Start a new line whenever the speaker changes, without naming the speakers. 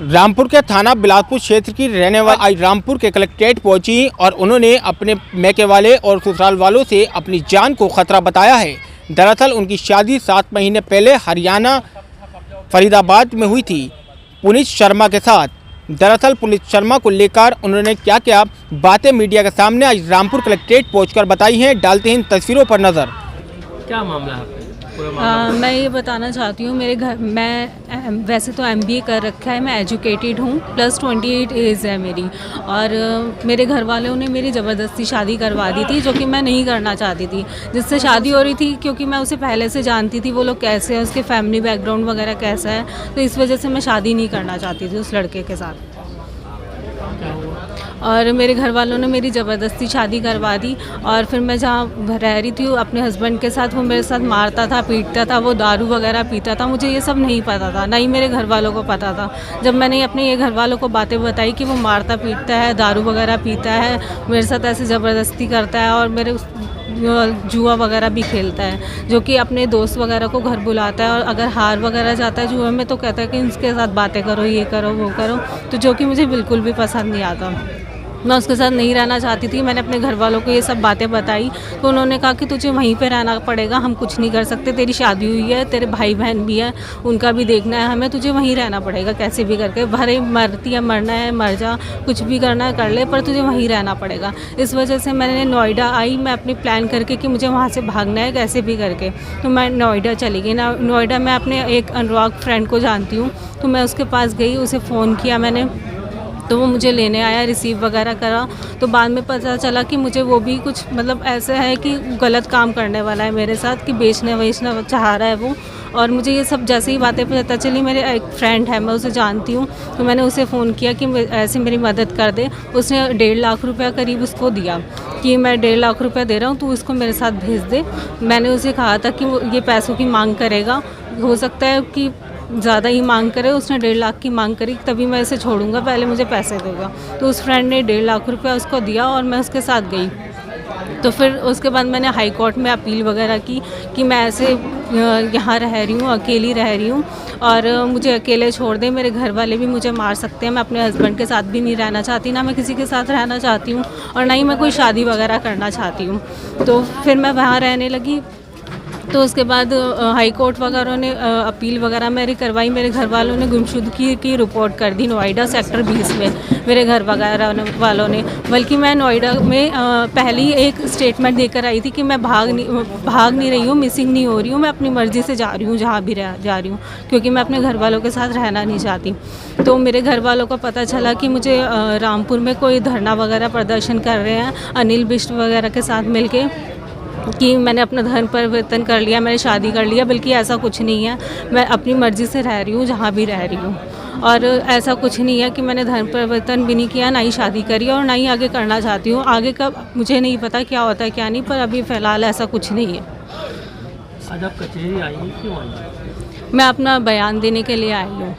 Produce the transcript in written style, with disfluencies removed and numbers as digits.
रामपुर के थाना बिलासपुर क्षेत्र की रहने वाली आज रामपुर के कलेक्ट्रेट पहुंची और उन्होंने अपने मैके वाले और ससुराल वालों से अपनी जान को खतरा बताया है। दरअसल उनकी शादी 7 महीने पहले हरियाणा फरीदाबाद में हुई थी पुनीत शर्मा के साथ। दरअसल पुनीत शर्मा को लेकर उन्होंने क्या क्या बातें मीडिया के सामने आज रामपुर कलेक्ट्रेट पहुंचकर बताई हैं। डालते हैं इन तस्वीरों पर नज़र।
क्या मामला है?
मैं ये बताना चाहती हूँ, मेरे घर मैं वैसे तो MBA कर रखा है, मैं एजुकेटेड हूँ, प्लस 28 एज है मेरी। और मेरे घर वालों ने मेरी ज़बरदस्ती शादी करवा दी थी, जो कि मैं नहीं करना चाहती थी। जिससे शादी हो रही थी, क्योंकि मैं उसे पहले से जानती थी वो लोग कैसे हैं, उसके फैमिली बैकग्राउंड वगैरह कैसा है, तो इस वजह से मैं शादी नहीं करना चाहती थी उस लड़के के साथ। और मेरे घर वालों ने मेरी ज़बरदस्ती शादी करवा दी। और फिर मैं जहाँ रह रही थी अपने हस्बैंड के साथ, वो मेरे साथ मारता था, पीटता था, वो दारू वगैरह पीता था। मुझे ये सब नहीं पता था, ना ही मेरे घर वालों को पता था। जब मैंने अपने ये घर वालों को बातें बताई कि वो मारता पीटता है, दारू वगैरह पीता है, मेरे साथ ऐसे ज़बरदस्ती करता है और मेरे जुआ वगैरह भी खेलता है, जो कि अपने दोस्त वगैरह को घर बुलाता है और अगर हार वगैरह जाता है जुए में तो कहता है कि इसके साथ बातें करो, ये करो, वो करो, तो जो कि मुझे बिल्कुल भी पसंद नहीं आता। मैं उसके साथ नहीं रहना चाहती थी। मैंने अपने घर वालों को ये सब बातें बताई तो उन्होंने कहा कि तुझे वहीं पे रहना पड़ेगा, हम कुछ नहीं कर सकते, तेरी शादी हुई है, तेरे भाई बहन भी है, उनका भी देखना है हमें, तुझे वहीं रहना पड़ेगा कैसे भी करके, भरे मरती है, मरना है मर जा, कुछ भी करना है कर ले, पर तुझे वहीं रहना पड़ेगा। इस वजह से मैंने नोएडा आई, मैं अपनी प्लान करके कि मुझे वहाँ से भागना है कैसे भी करके, तो मैं नोएडा चली गई। नोएडा मैं अपने एक अनुराग फ्रेंड को जानती हूँ, तो मैं उसके पास गई, उसे फ़ोन किया मैंने, तो वो मुझे लेने आया, रिसीव वगैरह करा। तो बाद में पता चला कि मुझे वो भी कुछ मतलब ऐसा है कि गलत काम करने वाला है मेरे साथ, कि बेचना चाह रहा है वो। और मुझे ये सब जैसे ही बातें पता चली, मेरे एक फ्रेंड है, मैं उसे जानती हूँ, तो मैंने उसे फ़ोन किया कि ऐसे मेरी मदद कर दे। उसने 1.5 लाख रुपया करीब उसको दिया कि मैं 1.5 लाख रुपया दे रहा हूँ, तो इसको मेरे साथ भेज दे। मैंने उसे कहा था कि वो ये पैसों की मांग करेगा, हो सकता है कि ज़्यादा ही मांग करे, उसने 1.5 लाख की मांग करी, तभी मैं इसे छोड़ूंगा, पहले मुझे पैसे देगा। तो उस फ्रेंड ने 1.5 लाख रुपया उसको दिया और मैं उसके साथ गई। तो फिर उसके बाद मैंने हाई कोर्ट में अपील वगैरह की कि मैं ऐसे यहाँ रह रही हूँ, अकेली रह रही हूँ और मुझे अकेले छोड़ दें, मेरे घर वाले भी मुझे मार सकते हैं, मैं अपने हस्बैंड के साथ भी नहीं रहना चाहती, ना मैं किसी के साथ रहना चाहती हूँ और ना ही मैं कोई शादी वगैरह करना चाहती हूँ। तो फिर मैं वहाँ रहने लगी। तो उसके बाद हाई कोर्ट वगैरह ने अपील वगैरह मेरी करवाई। मेरे घर वालों ने गुमशुदगी की रिपोर्ट कर दी नोएडा सेक्टर 20 में, मेरे घर वगैरह वालों ने। बल्कि मैं नोएडा में पहले ही एक स्टेटमेंट देकर आई थी कि मैं भाग नहीं रही हूँ, मिसिंग नहीं हो रही हूँ, मैं अपनी मर्ज़ी से जा रही हूँ जहाँ भी जा रही हूँ, क्योंकि मैं अपने घर वालों के साथ रहना नहीं चाहती। तो मेरे घर वालों को पता चला कि मुझे रामपुर में कोई धरना वगैरह प्रदर्शन कर रहे हैं अनिल बिष्ट वगैरह के साथ मिलके, कि मैंने अपना धर्म परिवर्तन कर लिया, मैंने शादी कर लिया। बल्कि ऐसा कुछ नहीं है, मैं अपनी मर्ज़ी से रह रही हूँ जहाँ भी रह रही हूँ, और ऐसा कुछ नहीं है कि मैंने धर्म परिवर्तन भी नहीं किया, ना ही शादी करी और ना ही आगे करना चाहती हूँ। आगे का मुझे नहीं पता क्या होता है क्या नहीं, पर अभी फ़िलहाल ऐसा कुछ नहीं है।
आज आप कचहरी आई हैं, क्यों आई?
मैं अपना बयान देने के लिए आई हूँ।